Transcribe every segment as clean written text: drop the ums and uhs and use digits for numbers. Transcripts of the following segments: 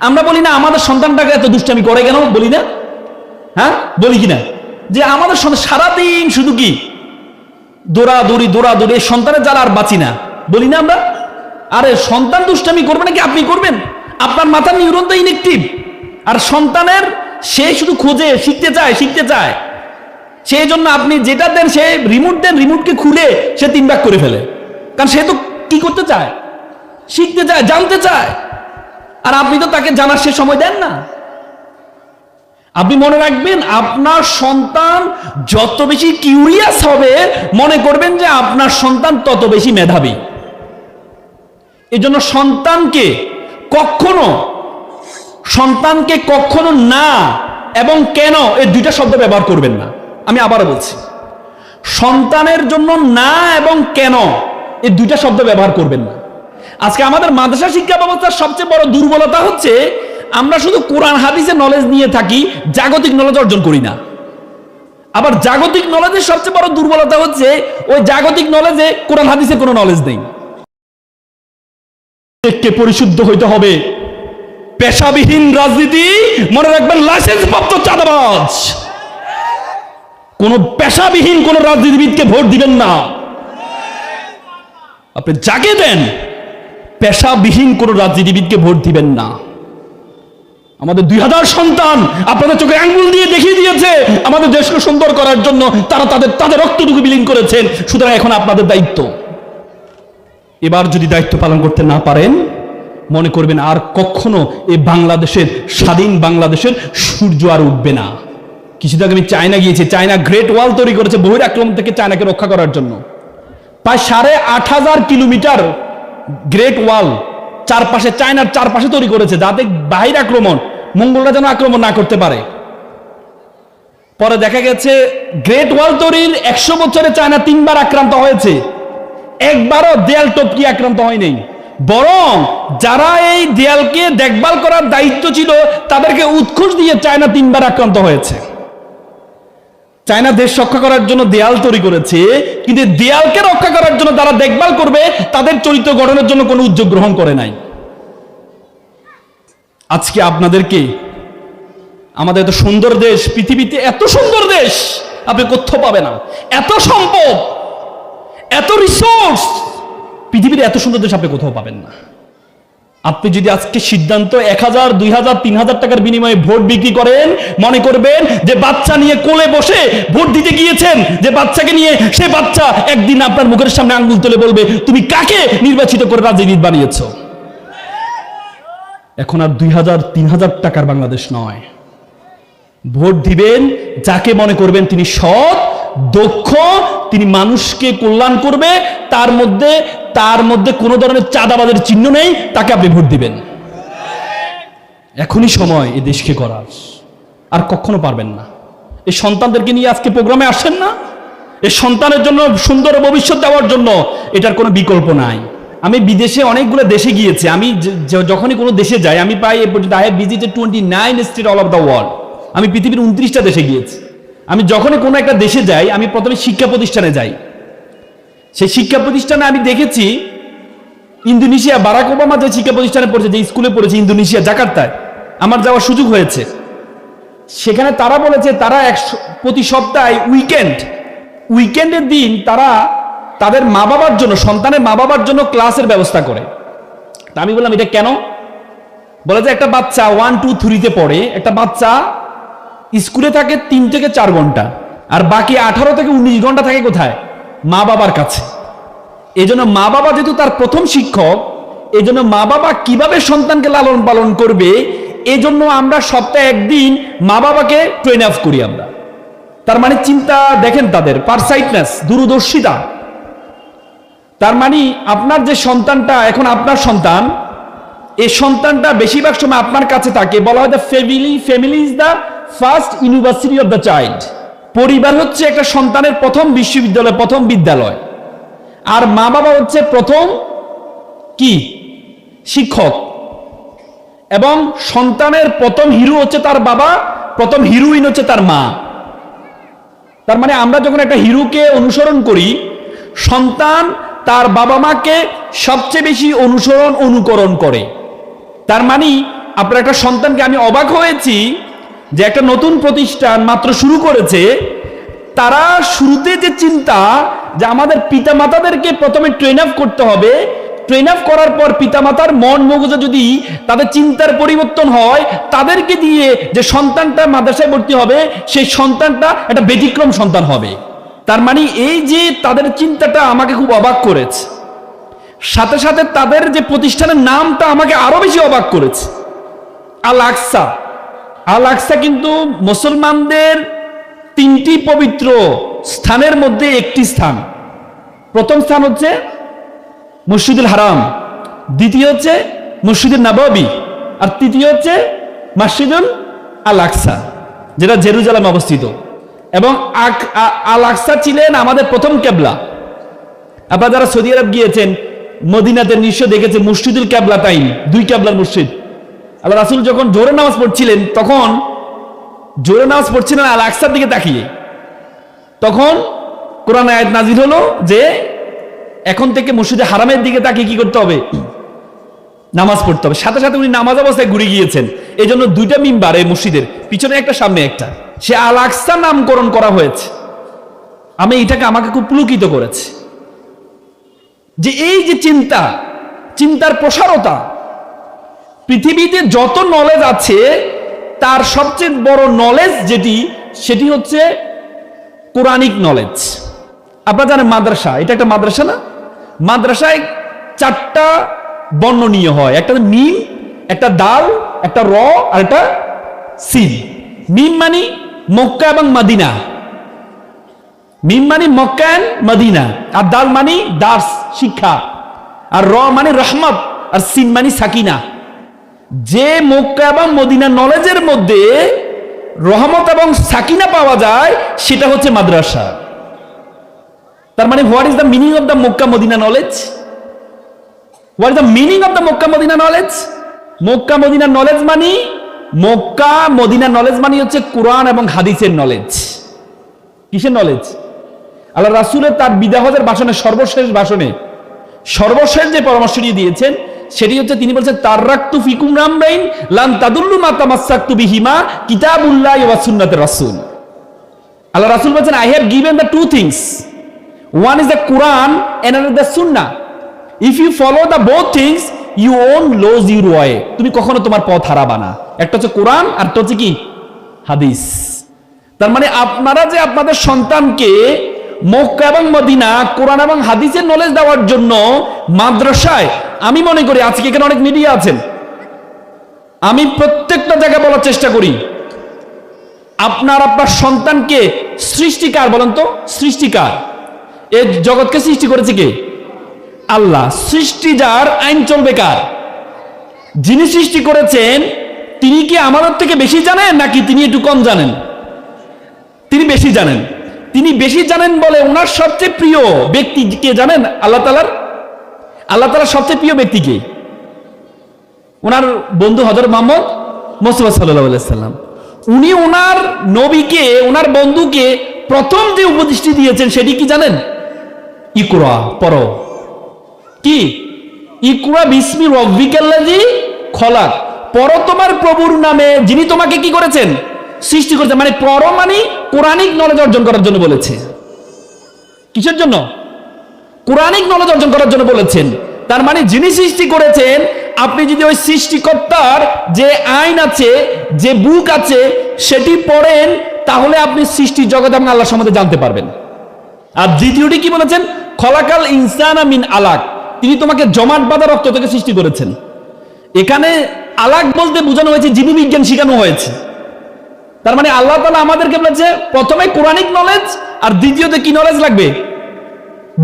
আমরা বলি না আমাদের সন্তানটাকে এত দুষ্টামি করে কেন, বলি না? হ্যাঁ, বলি কিনা যে আমাদের সন্তান সারাদিন শুধু কি দৌড়াদৌড়ি দৌড়াদৌড়ি, সন্তানের জ্বালা আর বাঁচি না, বলি না আমরা? আরে সন্তান দুষ্টামি করবে নাকি আপনি করবেন? আপনার মাথার নিউরন তো ইনএক্টিভ। আর সন্তানের সে শুধু খোঁজে, শিখতে চায়, সেই জন্য আপনি যেটা দেন, সে রিমোট দেন, রিমোটকে খুলে সে 3 ভাগ করে ফেলে। কারণ সে তো কি করতে চায়, শিখতে চায়, জানতে চায়। আর আপনি তো তাকে জানার সে সময় দেন না। আপনি মনে রাখবেন, আপনার সন্তান যত বেশি কিউরিয়াস হবে, মনে করবেন যে আপনার সন্তান তত বেশি মেধাবী। এজন্য সন্তানকে কখনো না এবং কেন এই 2টা শব্দ ব্যবহার করবেন না। আমি আবারও বলছি, সন্তানের জন্য না এবং কেন এই 2টা শব্দ ব্যবহার করবেন না। আজকে আমাদের মাদ্রাসা শিক্ষা ব্যবস্থার সবচেয়ে বড় দুর্বলতা হচ্ছে আমরা শুধু কোরআন হাদিসের নলেজ নিয়ে থাকি, জাগতিক নলেজ অর্জন করি না। আবার জাগতিক নলেজের সবচেয়ে বড় দুর্বলতা হচ্ছে ওই জাগতিক নলেজে কোরআন হাদিসের কোনো নলেজ নেই। পরিশুদ্ধ হইতে হবে। পেশাবিহীন রাজনীতি, মনে রাখবেন, লাইসেন্স প্রাপ্ত চাঁদাবাজ। কোন পেশাবিহীন কোন রাজনীতিবিদকে ভোট দিবেন না। আপনি যাকে দেন, পেশাবিহীন কোন রাজনীতিবিদকে ভোট দিবেন না। আমাদের 2000 সন্তান আপনাদের চোখে আঙ্গুল দিয়ে দেখিয়ে দিয়েছে আমাদের দেশকে সুন্দর করার জন্য তারা তাদের রক্তটুকু বিলীন করেছেন। সুতরাং এখন আপনাদের দায়িত্ব। এবার যদি দায়িত্ব পালন করতে না পারেন, মনে করবেন আর কখনো এই বাংলাদেশের, স্বাধীন বাংলাদেশের সূর্য আর উঠবে না। কিছুদিন আগে আমি চায়না গিয়েছি। চায়না গ্রেট ওয়াল তৈরি করেছে বহিরাক্রমণ থেকে চায়নাকে রক্ষা করার জন্য। প্রায় 8500 কিলোমিটার গ্রেট ওয়াল চারপাশে, চায়নার চারপাশে তৈরি করেছে, যাতে বাহির আক্রমণ, মঙ্গলরা যেন আক্রমণ না করতে পারে। পরে দেখা গেছে গ্রেট ওয়াল তৈরির 100 বছরে চায়না 3 বার আক্রান্ত হয়েছে, একবারও দেয়াল টপকি আক্রান্ত হয়নি। বরং যারা এই দেয়ালকে দেখভাল করার দায়িত্ব ছিল তাদেরকে উৎকোচ দিয়ে চায়না 3 বার আক্রান্ত হয়েছে। চায়না দেশ রক্ষা করার জন্য দেয়াল তৈরি করেছে, কিন্তু দেয়ালকে রক্ষা করার জন্য যারা দেখভাল করবে তাদের চরিত্র গঠনের জন্য কোনো উদ্যোগ গ্রহণ করে নাই। আজকে আপনাদেরকে, আমাদের এত সুন্দর দেশ, পৃথিবীতে এত সুন্দর দেশ আপনি কোথাও পাবে না। এত সম্পদ, এত রিসোর্স, পৃথিবীর এত সুন্দর দেশ আপনি কোথাও পাবেন না। আপনি যদি আজকে সিদ্ধান্ত 1000, 2000, 3000 টাকার বিনিময়ে ভোট বিক্রি করেন, মনে করবেন যে বাচ্চা নিয়ে কোলে বসে ভোট দিতে গিয়েছেন, যে বাচ্চাকে নিয়ে সে বাচ্চা একদিন আপনার মুখের সামনে আঙ্গুল তুলে বলবে তুমি কাকে নির্বাচিত করে রাজনীতিবিদ বানিয়েছ। এখন আর 2000, 3000 টাকার বাংলাদেশ নয়। ভোট দিবেন যাকে মনে করবেন তিনি সৎ, দক্ষ, তিনি মানুষকে কল্যাণ করবে, তার মধ্যে কোনো ধরনের চাঁদাবাজের চিহ্ন নেই, তাকে আপনি ভোট দিবেন। এখনই সময় এই দেশকে করার, আর কখনো পারবেন না। এই সন্তানদেরকে নিয়ে আজকে প্রোগ্রামে আসেন না, এই সন্তানের জন্য সুন্দর ভবিষ্যৎ দেওয়ার জন্য, এটার কোনো বিকল্প নাই। আমি বিদেশে অনেকগুলো দেশে গিয়েছি। আমি যখনই কোনো দেশে যাই, আমি প্রায় এ পর্যন্ত I have visited 29 state all of the world. আমি পৃথিবীর 29টা দেশে গিয়েছি। আমি যখনই কোনো একটা দেশে যাই, আমি প্রথমে শিক্ষা প্রতিষ্ঠানে যাই। সেই শিক্ষা প্রতিষ্ঠানে আমি দেখেছি ইন্দোনেশিয়া, বারাক ওবামা যে শিক্ষা প্রতিষ্ঠানে পড়েছে, যে স্কুলে পড়েছে ইন্দোনেশিয়া, জাকার্তায় আমার যাওয়ার সুযোগ হয়েছে। সেখানে তারা বলেছে তারা প্রতি সপ্তাহে উইকেন্ডের দিন তারা তাদের মা বাবার জন্য, সন্তানের মা বাবার জন্য ক্লাসের ব্যবস্থা করে। তা আমি বললাম এটা কেন? বলে যে একটা বাচ্চা 1, 2, 3-তে পড়ে, একটা বাচ্চা স্কুলে থাকে 3 থেকে 4 ঘন্টা, আর বাকি 18 থেকে 19 ঘন্টা থাকে কোথায়? মা বাবার কাছে। এই জন্য মা বাবা যেহেতু তার প্রথম শিক্ষক, এই জন্য মা বাবা কিভাবে সন্তানকে লালন পালন করবে, এই জন্য আমরা সপ্তাহে একদিন মা বাবাকে ট্রেন আপ করি আমরা। তার মানে চিন্তা দেখেন, তাদের পারসাইটনেস, দূরদর্শিতা। তার মানে আপনার যে সন্তানটা এখন আপনার সন্তান, এই সন্তানটা বেশিরভাগ সময় আপনার কাছে থাকে। বলা হয় the family is the first university of the child. পরিবার হচ্ছে একটা সন্তানের প্রথম বিশ্ববিদ্যালয়, প্রথম বিদ্যালয়। আর মা বাবা হচ্ছে প্রথম কি? শিক্ষক। এবং সন্তানের প্রথম হিরো হচ্ছে তার বাবা, প্রথম হিরোইন হচ্ছে তার মা। তার মানে আমরা যখন একটা হিরোকে অনুসরণ করি, সন্তান তার বাবা মাকে সবচেয়ে বেশি অনুকরণ করে। তার মানে আপনার একটা সন্তানকে, আমি অবাক হয়েছি যে একটা নতুন প্রতিষ্ঠান মাত্র শুরু করেছে, তারা শুরুতে যে চিন্তা যে আমাদের পিতামাতাদেরকে প্রথমে ট্রেন আপ করতে হবে, ট্রেন আপ করার পর পিতামাতার মন মগজে যদি তাদের চিন্তার পরিবর্তন হয়, তাদেরকে দিয়ে যে সন্তানটা মাদ্রাসায় ভর্তি হবে সেই সন্তানটা একটা ব্যতিক্রম সন্তান হবে। তার মানে এই যে তাদের চিন্তাটা আমাকে খুব অবাক করেছে, সাথে সাথে তাদের যে প্রতিষ্ঠানের নামটা আমাকে আরো বেশি অবাক করেছে, আল আকসা। আল আকসা কিন্তু মুসলমানদের 3টি পবিত্র স্থানের মধ্যে একটি স্থান। প্রথম স্থান হচ্ছে মসজিদুল হারাম, দ্বিতীয় হচ্ছে মসজিদুল নববী, আর তৃতীয় হচ্ছে মসজিদুল আল আকসা, যেটা জেরুজালেমে অবস্থিত। এবং আল আকসা ছিলেন আমাদের প্রথম কেবলা। আপনারা যারা সৌদি আরব গিয়েছেন, মদিনাতে নিশ্চয় দেখেছে মসজিদুল কেবলাতাইন, 2 কেবলার মসজিদ। আল্লাহ রাসূল যখন জোহরের নামাজ পড়ছিলেন, তখন জোহরের নামাজ পড়ছিলেন আল আকসার দিকে তাকিয়ে। তখন কোরআন আয়াত নাজিল হলো যে এখন থেকে মসজিদে হারামের দিকে তাকিয়ে কি করতে হবে? নামাজ পড়তে হবে। সাথে সাথে উনি নামাজ অবস্থায় ঘুরে গিয়েছেন। এই জন্য 2টা মিম্বার এই মসজিদের, পিছনে একটা সামনে একটা, সে আল আকসা নামকরণ করা হয়েছে। আমি এটাকে আমাকে খুব পুলকিত করেছে যে এই যে চিন্তার প্রসারতা, পৃথিবীতে যত নলেজ আছে তার সবচেয়ে বড় নলেজ সেটি হচ্ছে কোরআনিক নলেজ। আপনারা জানেন মাদ্রাসা, এটা একটা মাদ্রাসা না? মাদ্রাসায় 4টা বর্ণ নিয়ে হয়, একটা মিম, একটা দাল, একটা র, আর একটা সিন। মিম মানে মক্কা এবং মদিনা, মিম মানে মক্কা এন্ড মদিনা, আর দাল মানে দার্স শিক্ষা, আর র মানে রহমত, আর সিন মানে সাকিনা। যে মক্কা এবং মদিনা নলেজের মধ্যে রহমত এবং সাকিনা পাওয়া যায় সেটা হচ্ছে মাদ্রাসা। তার মানে what is the meaning of the Mecca Medina knowledge? What is the meaning of the Mecca Medina knowledge? Mecca Medina knowledge মানে, মক্কা মদিনা নলেজ মানে হচ্ছে কোরআন এবং হাদিসের নলেজ। কিসের নলেজ? আল্লাহ রাসূলের তার বিদায় হজের ভাষণে, সর্বশেষ যে পরামর্শটি দিয়েছেন সেটি হচ্ছে, তিনি বলছেন তারাকতু ফিকুম রামরাইন লান তাদুল্লু মা তামাসসাকতু বিহিমা কিতাবুল্লাহি ওয়া সুন্নাতুর রাসূল। আল্লাহ রাসূল বলেছেন, I have given the 2 things, one is the Quran and another the Sunnah. If you follow the both things you won't lose your way. তুমি কখনো তোমার পথ হারাবা না। একটা হচ্ছে কোরআন আর একটা হচ্ছে কি? হাদিস। তার মানে আপনারা যে আপনাদের সন্তানকে মক্কা এবং মদিনা কোরআন এবং হাদিসের নলেজ দেওয়ার জন্য মাদ্রাসায়, আমি মনে করি আজকে এখানে অনেক মিডিয়া আছেন, আমি প্রত্যেকটা জায়গায় বলার চেষ্টা করি, আপনার সন্তানকে সৃষ্টিকার বলেন তো, সৃষ্টিকার, এই জগৎকে সৃষ্টি করেছে কে? আল্লাহ। সৃষ্টি যার, আইন চলবে কার? যিনি সৃষ্টি করেছেন তিনি কি আমাদের থেকে বেশি জানেন নাকি তিনি একটু কম জানেন? তিনি বেশি জানেন। তিনি বেশি জানেন বলে ওনার সবচেয়ে প্রিয় ব্যক্তি কে জানেন? আল্লাহ তাআলার সবচেয়ে প্রিয় ব্যক্তি কে? ওনার বন্ধু হযরত মুহাম্মদ মুস্তাফা সাল্লাল্লাহু আলাইহি সাল্লাম। উনি ওনার নবীকে, ওনার বন্ধুকে প্রথম যে উপদেশটি দিয়েছেন সেটি কি জানেন? ইকরা, পড়ো। কি? ইকরা বিসমি রাব্বিকাল্লাযী খলাক, পড়ো তোমার প্রভুর নামে যিনি তোমাকে কি করেছেন? সৃষ্টি করেছেন। মানে পড়ো মানে কোরআনিক নলেজ অর্জন করার জন্য বলেছে। কিসের জন্য? কোরআনিক নলেজ অর্জন করার জন্য বলেছেন। তার মানে যিনি সৃষ্টি করেছেন, আপনি যদি ওই সৃষ্টিকর্তার যে আইন আছে, যে বুক আছে সেটি পড়েন, তাহলে আপনি সৃষ্টির জগতে আপনি আল্লাহ সম্বন্ধে জানতে পারবেন। আর দ্বিতীয়টি কি বলেছেন? খলাকাল ইনসানা মিন আলাক, তিনি তোমাকে জমাট বাঁধা রক্ত থেকে সৃষ্টি করেছেন। এখানে আলাক বলতে বোঝানো হয়েছে জীববিজ্ঞান শেখানো হয়েছে। তার মানে আল্লাহ তাআলা আমাদেরকে বলেছে প্রথমে কোরআনিক নলেজ, আর দ্বিতীয়তে কি নলেজ লাগবে?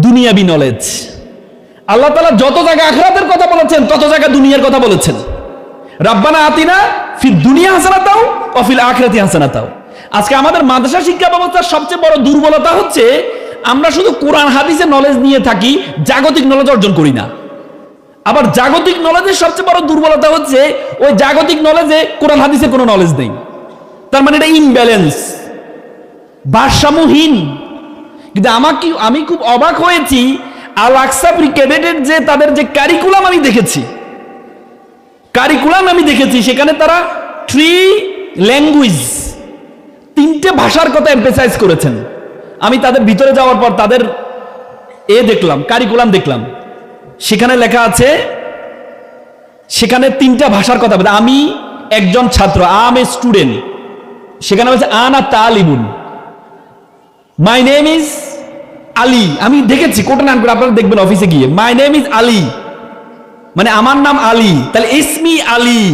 দুনিয়াবি নলেজ। আল্লাহ তাআলা যত জায়গায় আখিরাতের কথা বলেছেন তত জায়গায় দুনিয়ার কথা বলেছেন। রাব্বানা আতিনা ফিদ দুনিয়া হাসানাতাও ওয়া ফিল আখিরাতি হাসানাতাও। আজকে আমাদের মাদ্রাসা শিক্ষা ব্যবস্থার সবচেয়ে বড় দুর্বলতা হচ্ছে আমরা শুধু কোরআন হাদিসের নলেজ নিয়ে থাকি, জাগতিক নলেজ অর্জন করি না। আবার জাগতিক নলেজের সবচেয়ে বড় দুর্বলতা হচ্ছে ওই জাগতিক নলেজে কোরআন হাদিসের কোনো নলেজ নেই। তার মানে এটা ইমব্যালেন্স, ভারসাম্যহীন। কিন্তু আমি খুব অবাক হয়েছি আল আকসা ক্যাডেটের যে তাদের যে কারিকুলাম আমি দেখেছি, কারিকুলাম আমি দেখেছি সেখানে তারা 3 ল্যাঙ্গুয়েজ, 3টে ভাষার কথা এমফেসাইজ করেছেন। আমি তাদের ভিতরে যাওয়ার পর তাদের দেখলাম, কারিকুলাম দেখলাম, সেখানে লেখা আছে সেখানে 3টা ভাষার কথা বলে। আমি একজন ছাত্র, আম এ স্টুডেন্ট, সেখানে বলছে আনা তালিবুন, মাই নেম ইজ আলী। আমি দেখেছি কোটা নাম করে, আপনারা দেখবেন অফিসে গিয়ে, মাই নেম ইজ আলী, মানে আমার নাম আলী, তাহলে ইসমি আলী,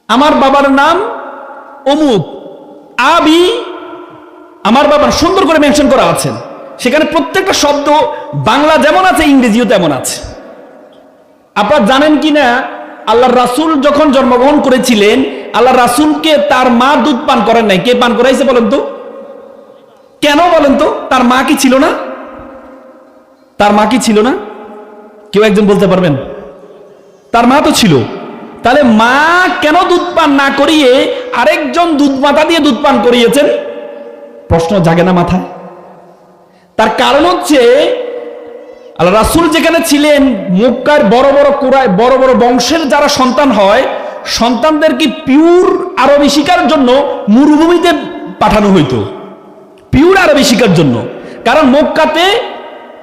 আমার বাবার নাম অমুক, আবি, আমার বাবার, সুন্দর করে মেনশন করা আছে। সেখানে প্রত্যেকটা শব্দ বাংলা যেমন আছে ইংরেজিও তেমন আছে। আপনারা জানেন কিনা আল্লাহ রাসূল যখন জন্মগ্রহণ করেছিলেন, আল্লাহ রাসূলকে তার মা দুধ পান করেন নাই। কে পান করাইছে বলেন তো? কেন বলেন তো? তার মা কি ছিল না? তার মা কি ছিল না? কেউ একজন বলতে পারবেন? তার মা তো ছিল। তাহলে মা কেন দুধ পান না করিয়ে আরেকজন দুধ মাতা দিয়ে দুধ পান করিয়েছেন? প্রশ্ন জাগে না মাথায়? তার কারণ হচ্ছে আল্লাহ রাসূল যেখানে ছিলেন, মক্কার বড় বড় কুরাই, বড় বড় বংশের যারা সন্তান হয়, সন্তানদেরকে পিওর আরবি শিখার জন্য মরুভূমিতে পাঠানো হইতো, পিওর আরবি শিখার জন্য। কারণ মক্কাতে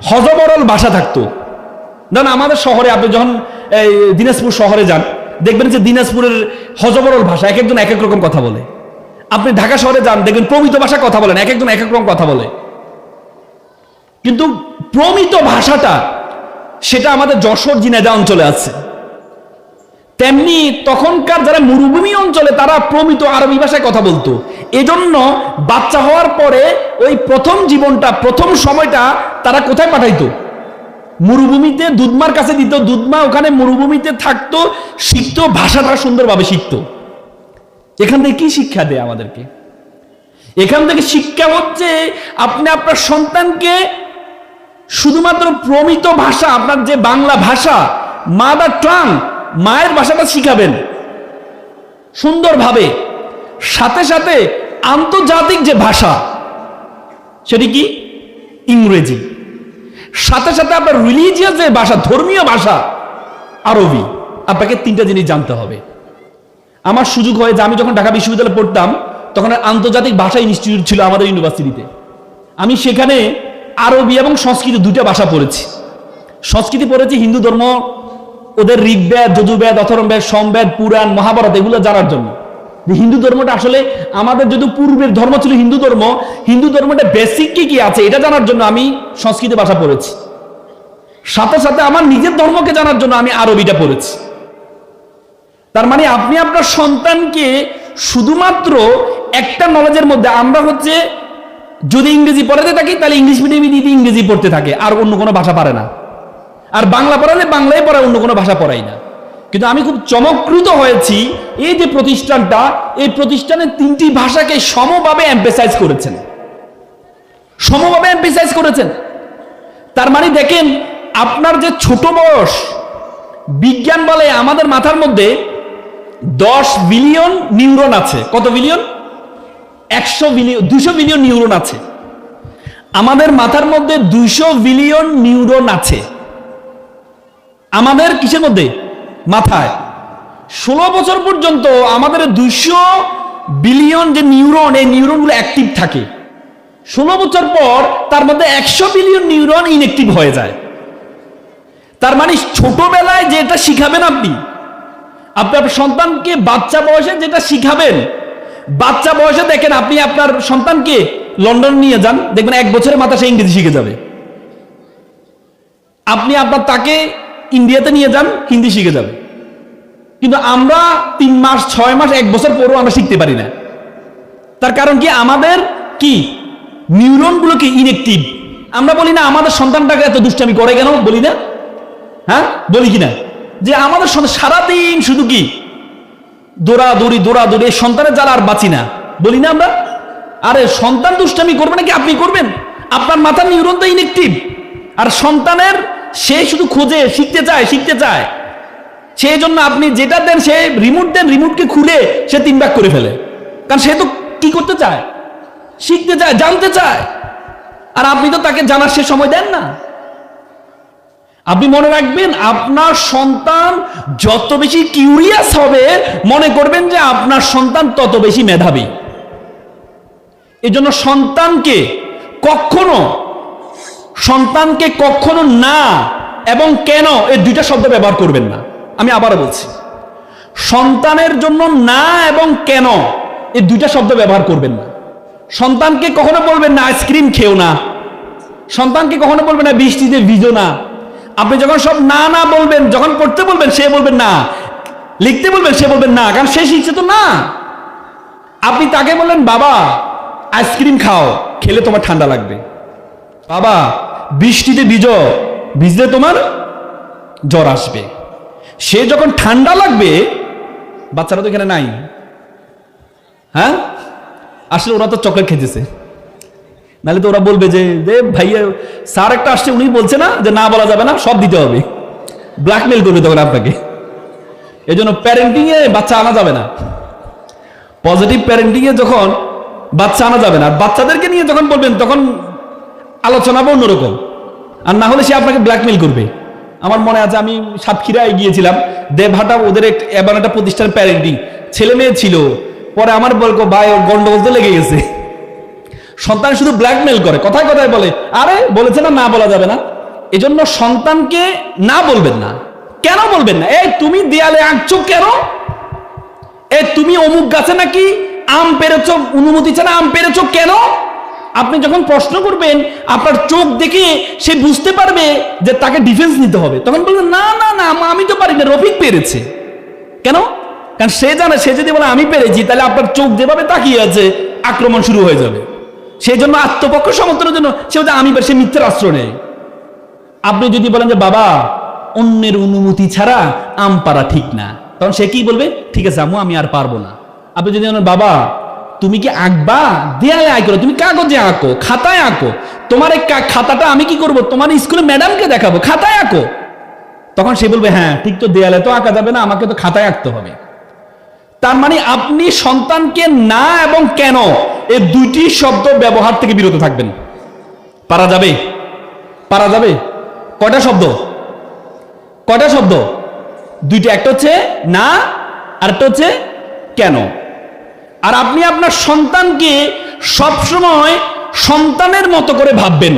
হজবরল ভাষা থাকতো। ধরেন আমাদের শহরে, আপনি যখন দিনাজপুর শহরে যান, দেখবেন যে দিনাজপুরের হজবরল ভাষা, এক একজন এক এক রকম কথা বলে। আপনি ঢাকা শহরে যান, দেখবেন প্রমিত ভাষা কথা বলেন, এক একজন এক এক রকম কথা বলে। কিন্তু প্রমিত ভাষাটা সেটা আমাদের যশোর ঝিনাইদহ অঞ্চলে আছে। তেমনি তখনকার যারা মরুভূমি অঞ্চলে তারা প্রমিত আরবি ভাষায় কথা বলতো। এজন্য বাচ্চা হওয়ার পরে ওই প্রথম জীবনটা, প্রথম সময়টা তারা কোথায় পাঠাইতো? মরুভূমিতে দুধমার কাছে দিত। দুধমা ওখানে মরুভূমিতে থাকতো, শিখতো, ভাষাটা সুন্দরভাবে শিখতো। এখান থেকে কি শিক্ষা দেয় আমাদেরকে? এখান থেকে শিক্ষা হচ্ছে আপনি আপনার সন্তানকে শুধুমাত্র প্রমিত ভাষা, আপনার যে বাংলা ভাষা, মাদার টাং, মায়ের ভাষাটা শিখাবেন সুন্দরভাবে। সাথে সাথে আন্তর্জাতিক যে ভাষা, সেটি কি? ইংরেজি। সাথে সাথে আপনার রিলিজিয়াস যে ভাষা, ধর্মীয় ভাষা আরবি। আপনাকে 3টা জিনিস জানতে হবে। আমার সুযোগ হয় যে আমি যখন ঢাকা বিশ্ববিদ্যালয়ে পড়তাম, তখন আন্তর্জাতিক ভাষা ইনস্টিটিউট ছিল আমাদের ইউনিভার্সিটিতে। আমি সেখানে আরবি এবং সংস্কৃত 2টা ভাষা পড়েছি। সংস্কৃতি পড়েছি হিন্দু ধর্ম, ওদের ঋগ্বেদ, যজুর্বেদ, অথর্ববেদ, সমবেদ, পুরাণ, মহাভারত, এগুলো জানার জন্য। যে হিন্দু ধর্মটা আসলে আমাদের যদি পূর্বের ধর্ম ছিল হিন্দু ধর্ম, হিন্দু ধর্মটা বেসিক কি কি আছে এটা জানার জন্য আমি সংস্কৃত ভাষা পড়েছি। সাথে সাথে আমার নিজের ধর্মকে জানার জন্য আমি আরবিটা পড়েছি। তার মানে আপনি আপনার সন্তানকে শুধুমাত্র একটা নলেজের মধ্যে, আমরা হচ্ছে যদি ইংরেজি পড়াতে থাকি তাহলে ইংলিশ মিডিয়ামে দিদি ইংরেজি পড়তে থাকে, আর অন্য কোনো ভাষা পারে না। আর বাংলা পড়ালে বাংলাই পড়ায়, অন্য কোনো ভাষা পড়াই না। কিন্তু আমি খুব চমৎকৃত হয়েছি, এই যে প্রতিষ্ঠানটা, এই প্রতিষ্ঠানে 3টি ভাষাকে সমভাবে এমফেসাইজ করেছেন, সমভাবে এমফেসাইজ করেছেন। তার মানে দেখেন, আপনার যে ছোট বয়স, বিজ্ঞান বলে আমাদের মাথার মধ্যে 10 বিলিয়ন নিউরন আছে। কত বিলিয়ন? 100 বিলিয়ন, 200 বিলিয়ন নিউরন আছে আমাদের মাথার মধ্যে। 200 বিলিয়ন নিউরন আছে আমাদের কিসের মধ্যে? মাথায়। 16 বছর পর্যন্ত আমাদের 200 বিলিয়ন যে নিউরন, এই নিউরনগুলো অ্যাক্টিভ থাকে। 16 বছর পর তার মধ্যে 100 বিলিয়ন নিউরন ইনঅ্যাক্টিভ হয়ে যায়। তার মানে ছোটবেলায় যেটা শিখাবেন আপনি আপনার সন্তানকে, বাচ্চা বয়সে যেটা শিখাবেন, বাচ্চা বয়সে দেখেন আপনি আপনার সন্তানকে লন্ডন নিয়ে যান, দেখবেন 1 বছরের মাথা সে ইংরেজি শিখে যাবে। আপনি আপনার তাকে ইন্ডিয়াতে নিয়ে যান, হিন্দি শিখে যাবে। কিন্তু আমরা 3 মাস, 6 মাস, 1 বছর পরেও আমরা শিখতে পারি না। তার কারণ কি? আমাদের কি নিউরনগুলো কি ইনঅ্যাক্টিভ। আমরা বলি না আমাদের সন্তানটাকে এত দুষ্টামি করে কেন, বলি না? হ্যাঁ, বলি কিনা? যে আমাদের সন্তান সারাদিন শুধু কি দৌড়াদৌড়ি, দৌড়াদৌড়ি, সন্তানের জ্বালা আর বাঁচি না, বলি না আমরা? আরে সন্তান দুষ্টামি করবে নাকি আপনি করবেন? আপনার মাথার নিউরন তো ইনঅ্যাক্টিভ। আর সন্তানের সে শুধু খোঁজে, শিখতে চায়, শিখতে চায়। সেই জন্য আপনি যেটা দেন, সে রিমোট দেন, রিমোটকে খুলে সে 3 ভাগ করে ফেলে। কারণ সে তো কি করতে চায়? শিখতে চায়, জানতে চায়। আর আপনি তো তাকে জানার সে সময় দেন না। আপনি মনে রাখবেন, আপনার সন্তান যত বেশি কিউরিয়াস হবে, মনে করবেন যে আপনার সন্তান তত বেশি মেধাবী। এজন্য সন্তানকে কখনো না এবং কেন এই দুইটা শব্দ ব্যবহার করবেন না। আমি আবারও বলছি, সন্তানের জন্য না এবং কেন এই দুইটা শব্দ ব্যবহার করবেন না। সন্তানকে কখনো বলবেন না আইসক্রিম খেও না, সন্তানকে কখনো বলবেন না বৃষ্টিতে ভিজো না। আপনি যখন সব না না বলবেন, যখন পড়তে বলবেন সে বলবেন না, লিখতে বলবেন সে বলবেন না, কারণ সে শিখছে তো না। আপনি তাকে বললেন বাবা আইসক্রিম খাও, খেলে তোমার ঠান্ডা লাগবে, বাবা বৃষ্টিতে ভিজো, ভিজলে তোমার জ্বর আসবে। সে যখন ঠান্ডা লাগবে, বাচ্চারা তো এখানে নাই, হ্যাঁ আসলে ওরা তো চকলেট খেতেছে, নাহলে তো ওরা বলবে যে ভাইয়া স্যার একটা আসছে, উনি বলছে না যে না বলা যাবে না, সব দিতে হবে, ব্ল্যাকমেল করবে তখন আপনাকে। এই জন্য প্যারেন্টিং এ বাচ্চা আনা যাবে না, পজিটিভ প্যারেন্টিং এ যখন বাচ্চা আনা যাবে না। বাচ্চাদেরকে নিয়ে যখন বলবেন তখন আলোচনা হবে অন্যরকম, আর না হলে সে আপনাকে ব্ল্যাকমেল করবে। আমার মনে আছে আমি সাতক্ষীরায় গিয়েছিলাম, দেবহাটা ওদের এবার একটা প্রতিষ্ঠান প্যারেন্টিং, ছেলে মেয়ে ছিল, পরে আমার বলবো ভাই ওর গন্ডগোল তো লেগে গেছে। সন্তান শুধু ব্ল্যাকমেল করে, কথায় কথায় বলে আরে বলেছে না না বলা যাবে না। এজন্য সন্তানকে না বলবেন না। কেন বলবেন না? এই তুমি দেয়ালে আঁকছো কেন? এই তুমি অমুক গাছে নাকি আম পেরেছ, অনুমতি ছাড়া আম পেরেছ কেন? আপনি যখন প্রশ্ন করবেন, আপনার চোখ দেখে সে বুঝতে পারবে যে তাকে ডিফেন্স নিতে হবে। তখন বলবেন না না না আমি তো পারি না, রফিক পেরেছে। কেন? কারণ সে জানে সে যদি বলে আমি পেরেছি, তাহলে আপনার চোখ যেভাবে তাকিয়ে আছে আক্রমণ শুরু হয়ে যাবে। সেই জন্য আত্মপক্ষ সমর্থনের জন্য সে আমি সে মিথ্যার আশ্রয় নেয়। আপনি যদি বলেন যে বাবা অন্যের অনুমতি ছাড়া আম পারা ঠিক না, তখন সে কি বলবে? ঠিক আছে আম্মু আমি আর পারবো না। আপনি যদি বলেন বাবা তুমি কি আঁকবা, দেয়ালে আঁকো, তুমি কাগজে আঁকো, খাতায় আঁকো, তোমার এই খাতাটা আমি কি করব, তোমার স্কুলে ম্যাডামকে দেখাবো, খাতায় আঁকো, তখন সে বলবে হ্যাঁ ঠিক তো, দেয়ালে তো আঁকা যাবে না, আমাকে তো খাতায় আঁকতে হবে। তার মানে আপনি সন্তানকে না এবং কেন এই দুইটি শব্দ ব্যবহার থেকে বিরত থাকবেন। পারা যাবে? পারা যাবে? কয়টা শব্দ? কয়টা শব্দ? দুইটা, একটা হচ্ছে না আর একটা হচ্ছে কেন। আর আপনি আপনার সন্তানকে সবসময় সন্তানের মতো করে ভাববেন।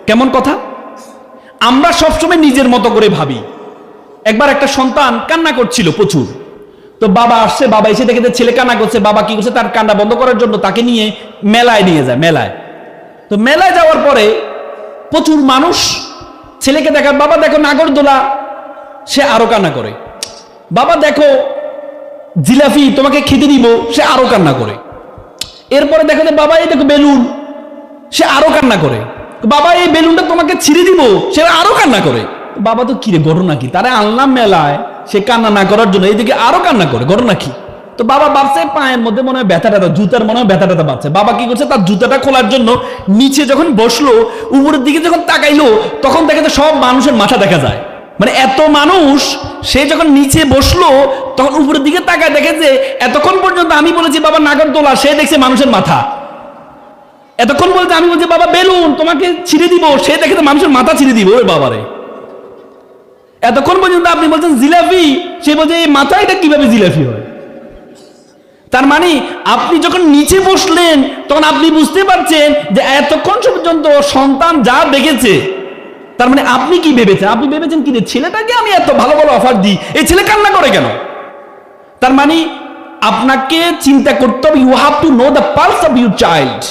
কেমন কথা? আমরা সবসময় নিজের মতো করে ভাবি। একবার একটা সন্তান কান্না করছিল প্রচুর, তো বাবা আসছে, বাবা এসে দেখে ছেলে কান্না করছে, বাবা কি করছে তার কান্না বন্ধ করার জন্য তাকে নিয়ে মেলায় নিয়ে যায়। তো মেলায় যাওয়ার পরে প্রচুর মানুষ ছেলেকে দেখার, বাবা দেখো নাগরদোলা, সে আরো কান্না করে, বাবা দেখো জিলাপি তোমাকে খেতে দিব, সে আরো কান্না করে। এরপরে দেখো যে বাবা এই দেখো বেলুন, সে আরো কান্না করে, বাবা এই বেলুনটা তোমাকে ছিঁড়ে দিব, সে আরো কান্না করে। বাবা তো কিরে ঘটনা কি, তারা আনলাম মেলায়, সে কান্না না করার জন্য এইদিকে আরো কান্না করে, ঘটনা কি? তো বাবা ভাবছে পায়ের মধ্যে মনে হয় ব্যথা টাথা, জুতার মনে হয় ব্যথা টাথা পাচ্ছে। বাবা কি করছে, তার জুতাটা খোলার জন্য নিচে যখন বসলো, উপরের দিকে যখন তাকাইলো, তখন দেখে যে সব মানুষের মাথা দেখা যায়। মানে এত মানুষ, সে যখন নিচে বসলো তখন উপরের দিকে তাকায়, দেখে যে এতক্ষণ পর্যন্ত আমি বলেছি বাবা নাগরদোলা, সে দেখছে মানুষের মাথা। এতক্ষণ বলছে আমি বলছি বাবা বেলুন তোমাকে ছিঁড়ে দিব, সে দেখে মানুষের মাথা ছিঁড়ে দিব। ওই বাবারে, এতক্ষণ পর্যন্ত আপনি বলছেন জিলাপি, সে বলছে এই মাথা, এটা কিভাবে জিলাপি হয়? তার মানে আপনি যখন নিচে বসলেন তখন আপনি বুঝতে পারছেন যে এতক্ষণ পর্যন্ত সন্তান যা দেখেছে, তার মানে আপনি কি ভেবেছেন? আপনি ভেবেছেন কি, ছেলেটাকে আমি এত ভালো ভালো অফার দিই, এই ছেলে কান্না করে কেন? তার মানে আপনাকে চিন্তা করতে হবে, you have to know the pulse of your child.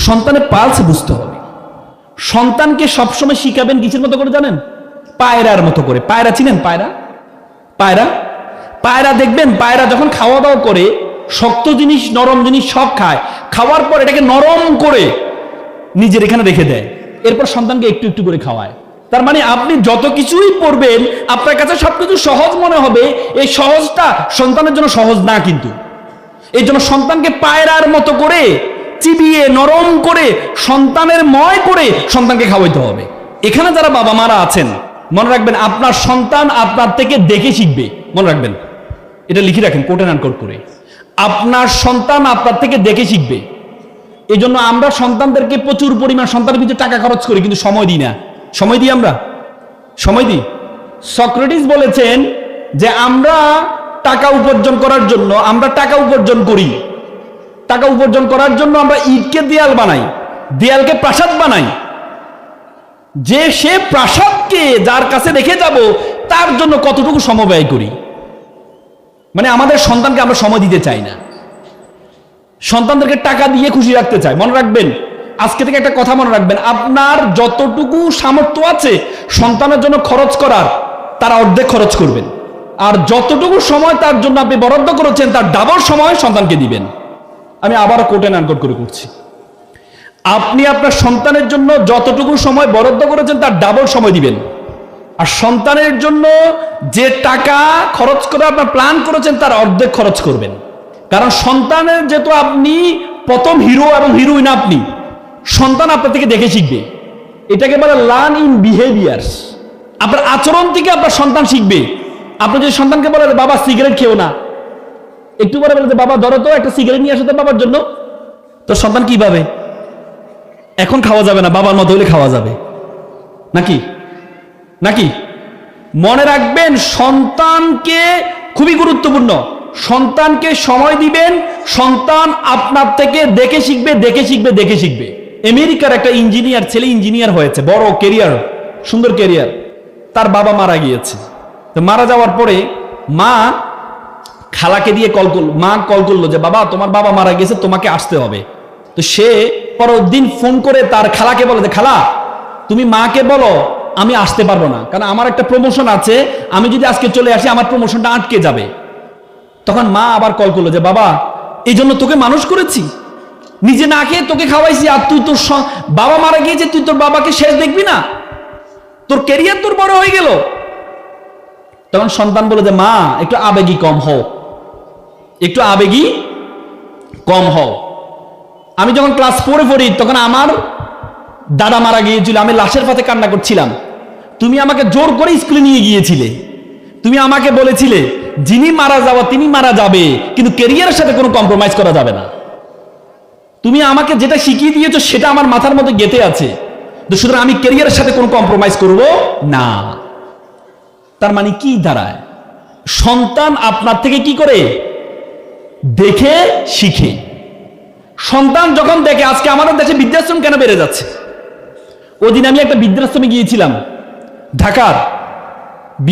সন্তানের পালস বুঝতে হবে। সন্তানকে সবসময় শিখাবেন কিসের মতো করে জানেন? পায়রার মতো করে। পায়রা চিনেন? পায়রা, পায়রা, পায়রা দেখবেন, পায়রা যখন খাওয়া দাওয়া করে শক্ত জিনিস নরম জিনিস সব খায়, খাওয়ার পর এটাকে নরম করে নিজের এখানে রেখে দেয়, এরপর সন্তানকে একটু একটু করে খাওয়ায়। তার মানে আপনি যত কিছুই পড়বেন আপনার কাছে সবকিছু সহজ মনে হবে, এই সহজটা সন্তানের জন্য সহজ না। কিন্তু এই জন্য সন্তানকে পায়রার মতো করে চিবিয়ে নরম করে সন্তানের ময় করে সন্তানকে খাওয়াইতে হবে। এখানে যারা বাবা মারা আছেন মনে রাখবেন, আপনার সন্তান আপনার থেকে দেখে শিখবে। মনে রাখবেন, এটা লিখে রাখেন কোট এন্ড আনকোট করে, আপনার সন্তান আপনার থেকে দেখে শিখবে। এই জন্য আমরা সন্তানদেরকে প্রচুর পরিমাণ সন্তানের পিছনে টাকা খরচ করি, কিন্তু সময় দিই না। সময় দিই আমরা? সময় দিই। সক্রেটিস বলেছেন যে আমরা টাকা উপার্জন করার জন্য আমরা টাকা উপার্জন করি, টাকা উপার্জন করার জন্য আমরা ইটকে দেয়াল বানাই, দেয়ালকে প্রাসাদ বানাই, যে সে প্রাসাদকে যার কাছে রেখে যাব তার জন্য কতটুকু সময় ব্যয় করি। মানে আমাদের সন্তানকে আমরা সময় দিতে চাই না, সন্তানদেরকে টাকা দিয়ে খুশি রাখতে চাই। মনে রাখবেন, আজকে থেকে একটা কথা মনে রাখবেন, আপনার যতটুকু সামর্থ্য আছে সন্তানের জন্য খরচ করার, তার অর্ধেক খরচ করবেন, আর যতটুকু সময় তার জন্য আপনি বরাদ্দ করেছেন তার ডাবল সময় সন্তানকে দিবেন। আমি আবার কোট এন্ড আনকোট করে করছি, আপনি আপনার সন্তানের জন্য যতটুকু সময় বরাদ্দ করেছেন তার ডাবল সময় দিবেন, আর সন্তানের জন্য যে টাকা খরচ করে আপনার প্ল্যান করেছেন তার অর্ধেক খরচ করবেন। কারণ সন্তানের যেহেতু আপনি প্রথম হিরো এবং হিরোইন, আপনি সন্তান আপনার থেকে দেখে শিখবে। এটাকে বলে লার্ন ইন বিহেভিয়ার্স। আপনার আচরণ থেকে আপনার সন্তান শিখবে। আপনি যদি সন্তানকে বলেন বাবা সিগারেট খেও না, একটু পরে বলে বাবা ধরো তো একটা সিগারেট নিয়ে আসো তো বাবার জন্য, তো সন্তান কি ভাবে? এখন খাওয়া যাবে না, বাবার মতো হলে খাওয়া যাবে নাকি? নাকি? মনে রাখবেন, সন্তানকে খুবই গুরুত্বপূর্ণ, সন্তানকে সময় দিবেন, সন্তান আপনার থেকে দেখে শিখবে, দেখে শিখবে, দেখে শিখবে। আমেরিকার একটা ইঞ্জিনিয়ার ছেলে ইঞ্জিনিয়ার হয়েছে, বড় ক্যারিয়ার, সুন্দর ক্যারিয়ার, তার বাবা মারা গিয়েছে। তো মারা যাওয়ার পরে মা খালাকে দিয়ে কল করলো যে বাবা তোমার বাবা মারা গেছে, তোমাকে আসতে হবে। তো সে পরের দিন ফোন করে তার খালাকে বলে যে খালা তুমি মাকে বলো আমি আসতে পারবো না, কারণ আমার একটা প্রমোশন আছে, আমি যদি আজকে চলে আসি আমার প্রমোশনটা আটকে যাবে। তখন মা আবার কল করলো যে বাবা এই জন্য তোকে মানুষ করেছি, নিজে না খেয়ে তোকে খাওয়াইছি, আর তুই তোর বাবা মারা গিয়েছে, তুই তোর বাবাকে শেষ দেখবি না, তোর ক্যারিয়ার তোর বড় হয়ে গেল। তখন সন্তান বলে যে মা একটু আবেগী কম হও, একটু আবেগী কম হও। আমি যখন ক্লাস 4 পড়ি তখন আমার দাদা মারা গিয়েছিল, আমি লাশের পাতে কান্না করছিলাম, তুমি আমাকে জোর করে স্কুলে নিয়ে গিয়েছিলে, তুমি আমাকে বলেছিলে যিনি মারা যাওয়া তিনি মারা যাবে, কিন্তু ক্যারিয়ারের সাথে কোনো কম্প্রোমাইজ করা যাবে না। তুমি আমাকে যেটা শিখিয়ে দিয়েছো সেটা আমার মাথার মধ্যে গেঁথে আছে, তো সুতরাং আমি ক্যারিয়ারের সাথে কোনো কম্প্রোমাইজ করব না। তার মানে কি দাঁড়ায়? সন্তান আপনার থেকে কি করে? দেখে শিখে। সন্তান যখন দেখে, আজকে আমাদের দেশে বৃদ্ধাশ্রম কেন বেড়ে যাচ্ছে? ওদিন আমি একটা বৃদ্ধাশ্রমে গিয়েছিলাম, ঢাকার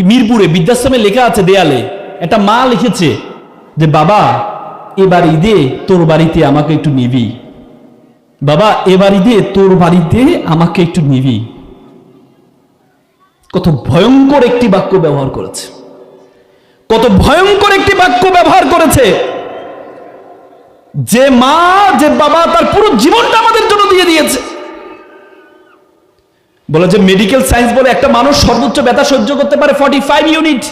মিরপুরে, বৃদ্ধাশ্রমে লেখা আছে দেয়ালে, একটা মা লিখেছে যে বাবা এবার ঈদে তোর বাড়িতে আমাকে একটু নিবি, বাবা এবার ঈদে তোর বাড়িতে আমাকে একটু নিবি। কত ভয়ঙ্কর একটি বাক্য ব্যবহার করেছে, কত ভয়ঙ্কর একটি বাক্য ব্যবহার করেছে। যে মা যে বাবা তার পুরো জীবনটা আমাদের জন্য দিয়ে দিয়েছে। বলে যে মেডিকেল সায়েন্স বলে একটা মানুষ সর্বোচ্চ ব্যথা সহ্য করতে পারে 45 ইউনিট,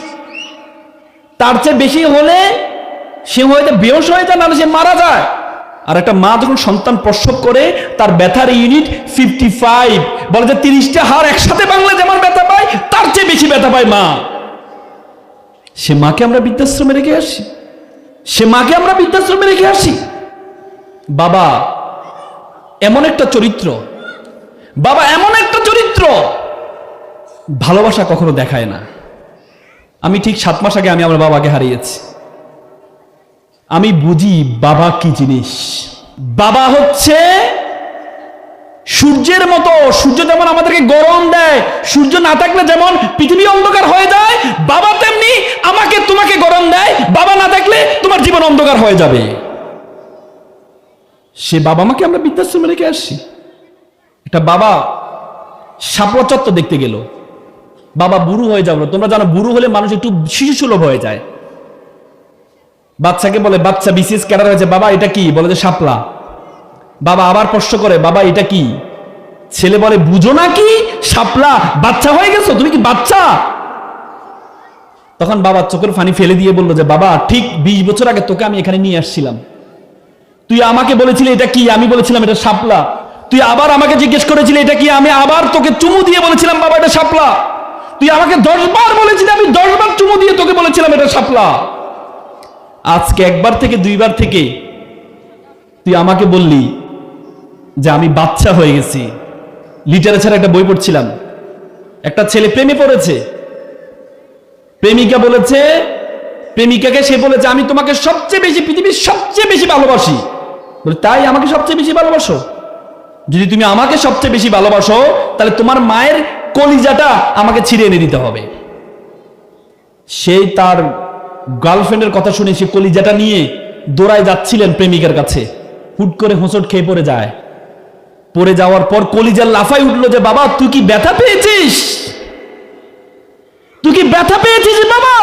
তার চেয়ে বেশি হলে সে হয়তো বেহোশ হয়ে যায়, নাহলে সে মারা যায়। আর একটা মা যখন সন্তান প্রসব করে তার ব্যথার ইউনিট 55। বলে যে 30টা হাড় একসাথে ভাঙলে যেমন ব্যথা পায় তার চেয়ে বেশি ব্যথা পায় মা। সে মাকে আমরা বৃদ্ধাশ্রমে রেখে আসি, সে মাকে আমরা বৃদ্ধাশ্রমে রেখে আসি। বাবা এমন একটা চরিত্র, বাবা এমন একটা চরিত্র, ভালোবাসা কখনো দেখায় না। আমি ঠিক 7 মাস আগে আমি আমার বাবাকে হারিয়েছি। আমি বুঝি বাবা কি জিনিস। বাবা হচ্ছে সূর্যের মতো, সূর্য যেমন আমাদেরকে গরম দেয়, সূর্য না থাকলে যেমন পৃথিবী অন্ধকার হয়ে যায়, বাবা তেমনি আমাকে তোমাকে গরম দেয়, বাবা না থাকলে তোমার জীবন অন্ধকার হয়ে যাবে। সে বাবা মাকে আমরা বৃদ্ধাশ্রমে রেখে আসছি। একটা বাবা শাপলা চত্বর দেখতে গেল, বাবা বুড়ো হয়ে যাবে। তোমরা জানো বুড়ো হলে মানুষ একটু শিশু সুলভ হয়ে যায়। বাচ্চাকে বলে বাচ্চা বিসিএস ক্যাডার হয়েছে, বাবা এটা কি? বলে যে শাপলা। বাবা আবার প্রশ্ন করে বাবা এটা কি? ছেলে বলে বুঝো না কি শাপলা, বাচ্চা হয়ে গেছো, তুমি কি বাচ্চা? তখন বাবা চোখের পানি ফেলে দিয়ে বললো যে বাবা ঠিক 20 বছর আগে তোকে আমি এখানে নিয়ে আসছিলাম, তুই আমাকে বলেছিলি এটা কি, আমি বলেছিলাম এটা শাপলা। তুই আবার আমাকে জিজ্ঞেস করেছিলি এটা কি, আমি আবার তোকে চুমু দিয়ে বলেছিলাম বাবা এটা শাপলা। তুই আমাকে 10 বার বলেছিলি, আমি 10 বার চুমু দিয়ে তোকে বলেছিলাম এটা শাপলা। আজকে 1 বার থেকে 2 বার থেকে তুই আমাকে বললি যে আমি বাচ্চা হয়ে গেছি। লিটারেচার একটা বই পড়ছিলাম, একটা ছেলে প্রেমে পড়েছে, প্রেমিকা বলেছে, প্রেমিকাকে সে বলেছে আমি তোমাকে সবচেয়ে বেশি, পৃথিবীর সবচেয়ে বেশি ভালোবাসি। বলে তাই আমাকে সবচেয়ে বেশি ভালোবাসো? যদি তুমি আমাকে সবচেয়ে বেশি ভালোবাসো তাহলে তোমার মায়ের কলিজাটা আমাকে ছিঁড়ে এনে দিতে হবে। সেই তার গার্লফ্রেন্ডের কথা শুনে সে কলিজাটা নিয়ে দৌড়ায় যাচ্ছিলেন প্রেমিকার কাছে, হুট করে হোঁচট খেয়ে পড়ে যায়। পড়ে যাওয়ার পর কলিজার লাফাই উঠলো যে বাবা তুই কি ব্যথা পেয়েছিস, তুই কি ব্যথা পেয়েছিস বাবা?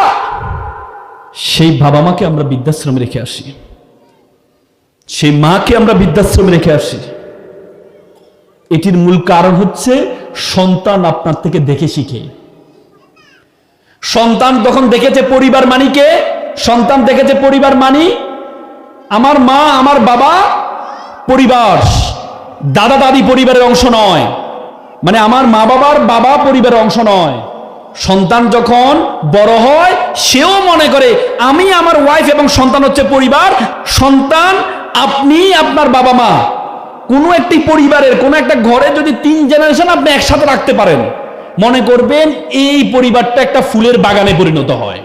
সেই বাবা মাকে আমরা বৃদ্ধাশ্রমে রেখে আসি, সেই মাকে আমরা বৃদ্ধাশ্রমে রেখে আসি। এটির মূল কারণ হচ্ছে সন্তান আপনার থেকে দেখে শিখে। সন্তান তখন দেখেছে পরিবার মানিকে, সন্তান দেখেছে পরিবার মানি আমার মা আমার বাবা পরিবার, দাদা দাদি পরিবারের অংশ নয়, মানে আমার মা বাবার বাবা পরিবারের অংশ নয়। সন্তান যখন বড় হয় সেও মনে করে আমি আমার ওয়াইফ এবং সন্তান হচ্ছে পরিবার। সন্তান আপনি আপনার বাবা মা কোনো একটি পরিবারের কোনো একটা ঘরে যদি 3 জেনারেশন আপনি একসাথে রাখতে পারেন, মনে করবেন এই পরিবারটা একটা ফুলের বাগানে পরিণত হয়।